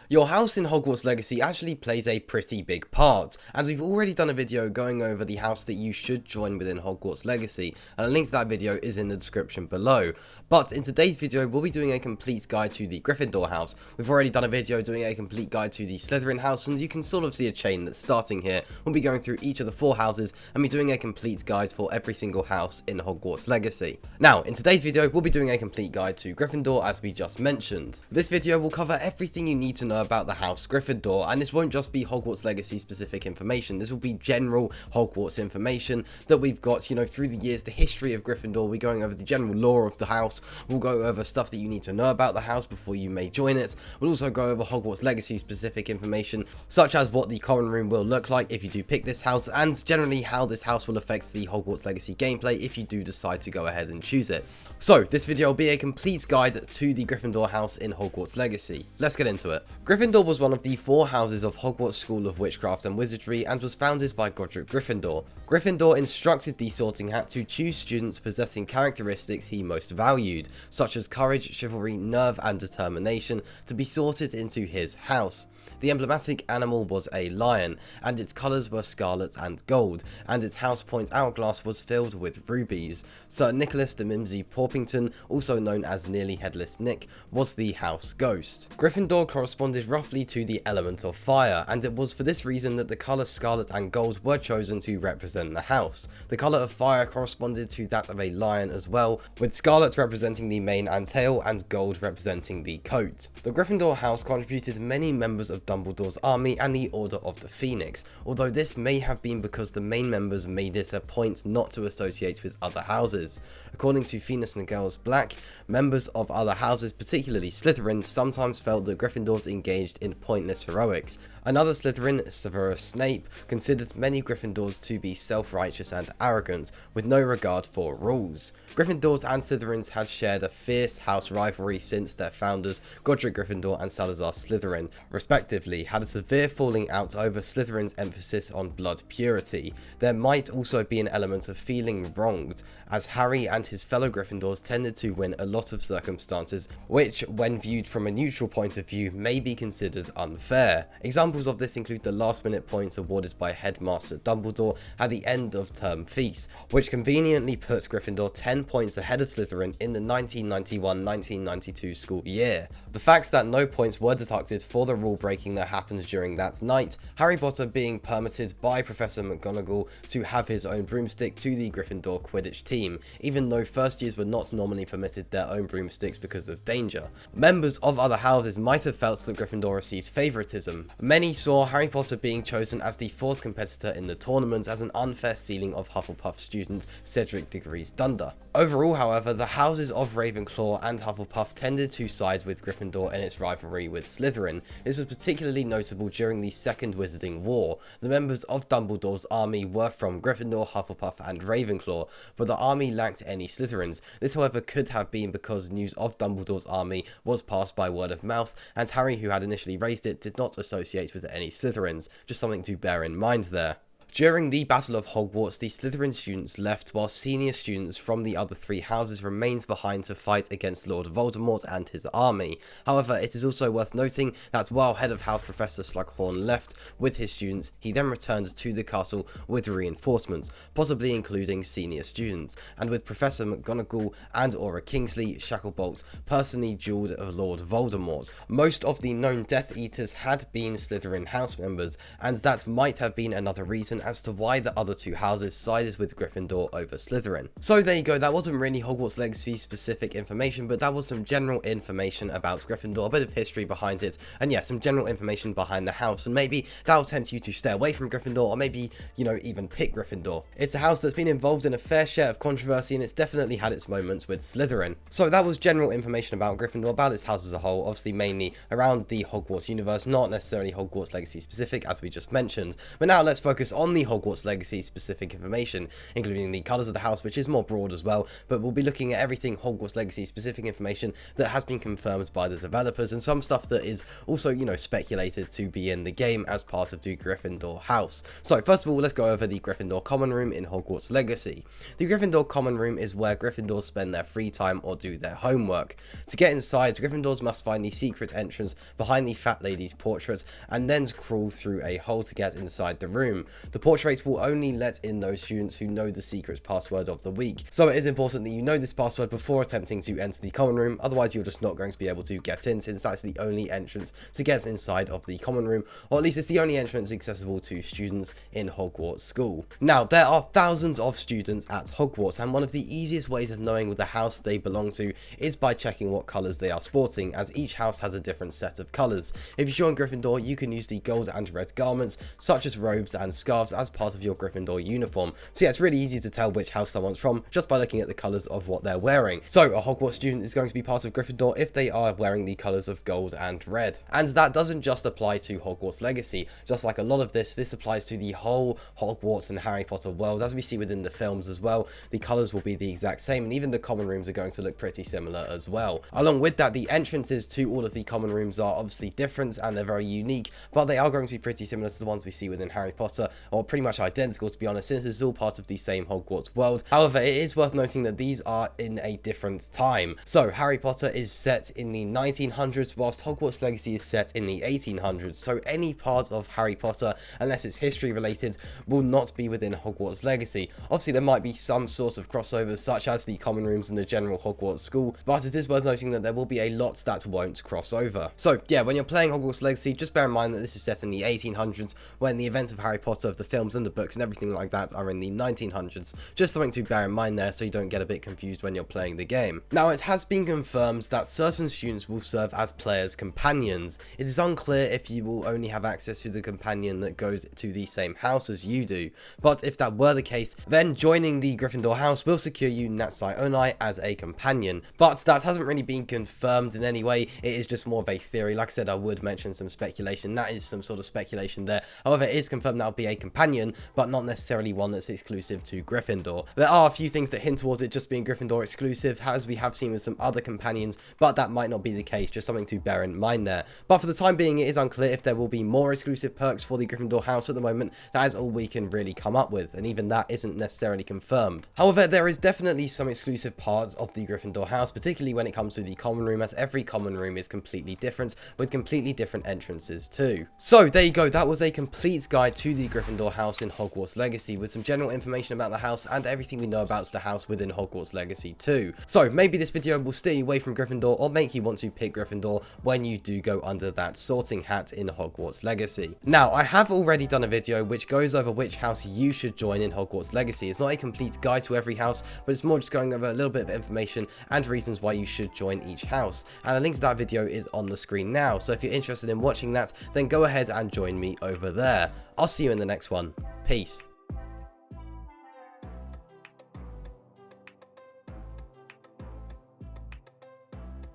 Your house in Hogwarts Legacy actually plays a pretty big part, and we've already done a video going over the house that you should join within Hogwarts Legacy, and a link to that video is in the description below. But in today's video, we'll be doing a complete guide to the Gryffindor house. We've already done a video doing a complete guide to the Slytherin house, and you can sort of see a chain that's starting here. We'll be going through each of the 4 houses, and be doing a complete guide for every single house in Hogwarts Legacy. Now, in today's video, we'll be doing a complete guide to Gryffindor, as we just mentioned. This video will cover everything you need to know about the house Gryffindor, and this won't just be Hogwarts Legacy specific information. This will be general Hogwarts information that we've got, through the years, the history of Gryffindor. We're going over the general lore of the house. We'll go over stuff that you need to know about the house before you may join it. We'll also go over Hogwarts Legacy specific information, such as what the common room will look like if you do pick this house, and generally how this house will affect the Hogwarts Legacy gameplay if you do decide to go ahead and choose it. So, this video will be a complete guide to the Gryffindor house in Hogwarts Legacy. Let's get into it. Gryffindor was one of the 4 houses of Hogwarts School of Witchcraft and Wizardry, and was founded by Godric Gryffindor. Gryffindor instructed the Sorting Hat to choose students possessing characteristics he most valued, such as courage, chivalry, nerve and determination, to be sorted into his house. The emblematic animal was a lion, and its colours were scarlet and gold, and its house point hourglass was filled with rubies. Sir Nicholas de Mimsy Porpington, also known as Nearly Headless Nick, was the house ghost. Gryffindor corresponded roughly to the element of fire, and it was for this reason that the colours scarlet and gold were chosen to represent the house. The colour of fire corresponded to that of a lion as well, with scarlet representing the mane and tail, and gold representing the coat. The Gryffindor house contributed many members of Dumbledore's army and the Order of the Phoenix, although this may have been because the main members made it a point not to associate with other houses. According to Venus Nagels Black, members of other houses, particularly Slytherin, sometimes felt that Gryffindors engaged in pointless heroics. Another Slytherin, Severus Snape, considered many Gryffindors to be self-righteous and arrogant, with no regard for rules. Gryffindors and Slytherins had shared a fierce house rivalry since their founders, Godric Gryffindor and Salazar Slytherin, respectively, had a severe falling out over Slytherin's emphasis on blood purity. There might also be an element of feeling wronged, as Harry and his fellow Gryffindors tended to win a lot of circumstances, which, when viewed from a neutral point of view, may be considered unfair. Examples of this include the last-minute points awarded by Headmaster Dumbledore at the end of term feast, which conveniently puts Gryffindor 10 points ahead of Slytherin in the 1991-1992 school year. The fact that no points were deducted for the rule breaking that happened during that night, Harry Potter being permitted by Professor McGonagall to have his own broomstick to the Gryffindor Quidditch team, even though first years were not normally permitted their own broomsticks because of danger. Members of other houses might have felt that Gryffindor received favouritism. Many saw Harry Potter being chosen as the 4th competitor in the tournament as an unfair ceiling of Hufflepuff student Cedric Diggory's Dunder. Overall, however, the houses of Ravenclaw and Hufflepuff tended to side with Gryffindor in its rivalry with Slytherin. This was particularly notable during the Second Wizarding War. The members of Dumbledore's army were from Gryffindor, Hufflepuff and Ravenclaw, but the army lacked any Slytherins. This, however, could have been because news of Dumbledore's army was passed by word of mouth, and Harry, who had initially raised it, did not associate with any Slytherins. Just something to bear in mind there. During the Battle of Hogwarts, the Slytherin students left while senior students from the other 3 houses remained behind to fight against Lord Voldemort and his army. However, it is also worth noting that while Head of House Professor Slughorn left with his students, he then returned to the castle with reinforcements, possibly including senior students, and with Professor McGonagall and Aura Kingsley, Shacklebolt personally duelled Lord Voldemort. Most of the known Death Eaters had been Slytherin house members, and that might have been another reason as to why the other 2 houses sided with Gryffindor over Slytherin. So there you go, that wasn't really Hogwarts Legacy specific information, but that was some general information about Gryffindor, a bit of history behind it, and yeah, some general information behind the house, and maybe that'll tempt you to stay away from Gryffindor, or maybe, even pick Gryffindor. It's a house that's been involved in a fair share of controversy, and it's definitely had its moments with Slytherin. So that was general information about Gryffindor, about its house as a whole, obviously mainly around the Hogwarts universe, not necessarily Hogwarts Legacy specific, as we just mentioned. But now let's focus on on the Hogwarts Legacy specific information, including the colours of the house, which is more broad as well, but we'll be looking at everything Hogwarts Legacy specific information that has been confirmed by the developers, and some stuff that is also, you know, speculated to be in the game as part of the Gryffindor house. So first of all, let's go over the Gryffindor common room in Hogwarts Legacy. The Gryffindor common room is where Gryffindors spend their free time or do their homework. To get inside, Gryffindors must find the secret entrance behind the fat lady's portrait and then crawl through a hole to get inside the room. The portraits will only let in those students who know the secret password of the week, so it is important that you know this password before attempting to enter the common room, otherwise you're just not going to be able to get in, since that's the only entrance to get inside of the common room, or at least it's the only entrance accessible to students in Hogwarts School. Now, there are thousands of students at Hogwarts, and one of the easiest ways of knowing the house they belong to is by checking what colours they are sporting, as each house has a different set of colours. If you join Gryffindor, you can use the gold and red garments, such as robes and scarves, as part of your Gryffindor uniform. So yeah, it's really easy to tell which house someone's from just by looking at the colours of what they're wearing. So a Hogwarts student is going to be part of Gryffindor if they are wearing the colours of gold and red. And that doesn't just apply to Hogwarts Legacy. Just like a lot of this applies to the whole Hogwarts and Harry Potter world. As we see within the films as well, the colours will be the exact same, and even the common rooms are going to look pretty similar as well. Along with that, the entrances to all of the common rooms are obviously different and they're very unique, but they are going to be pretty similar to the ones we see within Harry Potter, or pretty much identical, to be honest, since this is all part of the same Hogwarts world. However, it is worth noting that these are in a different time. So Harry Potter is set in the 1900s, whilst Hogwarts Legacy is set in the 1800s, so any part of Harry Potter, unless it's history related, will not be within Hogwarts Legacy. Obviously there might be some sort of crossovers, such as the common rooms and the general Hogwarts school, but it is worth noting that there will be a lot that won't cross over. So yeah, when you're playing Hogwarts Legacy, just bear in mind that this is set in the 1800s, when the events of Harry Potter, of the films and the books and everything like that, are in the 1900s. Just something to bear in mind there, so you don't get a bit confused when you're playing the game. Now, it has been confirmed that certain students will serve as players' companions. It is unclear if you will only have access to the companion that goes to the same house as you do, but if that were the case, then joining the Gryffindor house will secure you Natsai Onai as a companion. But that hasn't really been confirmed in any way. It is just more of a theory. Like I said, I would mention some speculation. That is some sort of speculation there. However, it is confirmed that will be a companion, but not necessarily one that's exclusive to Gryffindor. There are a few things that hint towards it just being Gryffindor exclusive, as we have seen with some other companions, but that might not be the case. Just something to bear in mind there. But for the time being, it is unclear if there will be more exclusive perks for the Gryffindor house. At the moment, that is all we can really come up with, and even that isn't necessarily confirmed. However, there is definitely some exclusive parts of the Gryffindor house, particularly when it comes to the common room, as every common room is completely different, with completely different entrances too. So there you go, that was a complete guide to the Gryffindor house in Hogwarts Legacy, with some general information about the house and everything we know about the house within Hogwarts Legacy too. So maybe this video will steer you away from Gryffindor, or make you want to pick Gryffindor when you do go under that sorting hat in Hogwarts Legacy. Now, I have already done a video which goes over which house you should join in Hogwarts Legacy. It's not a complete guide to every house, but it's more just going over a little bit of information and reasons why you should join each house. And a link to that video is on the screen now, so if you're interested in watching that, then go ahead and join me over there. I'll see you in the next one. Peace.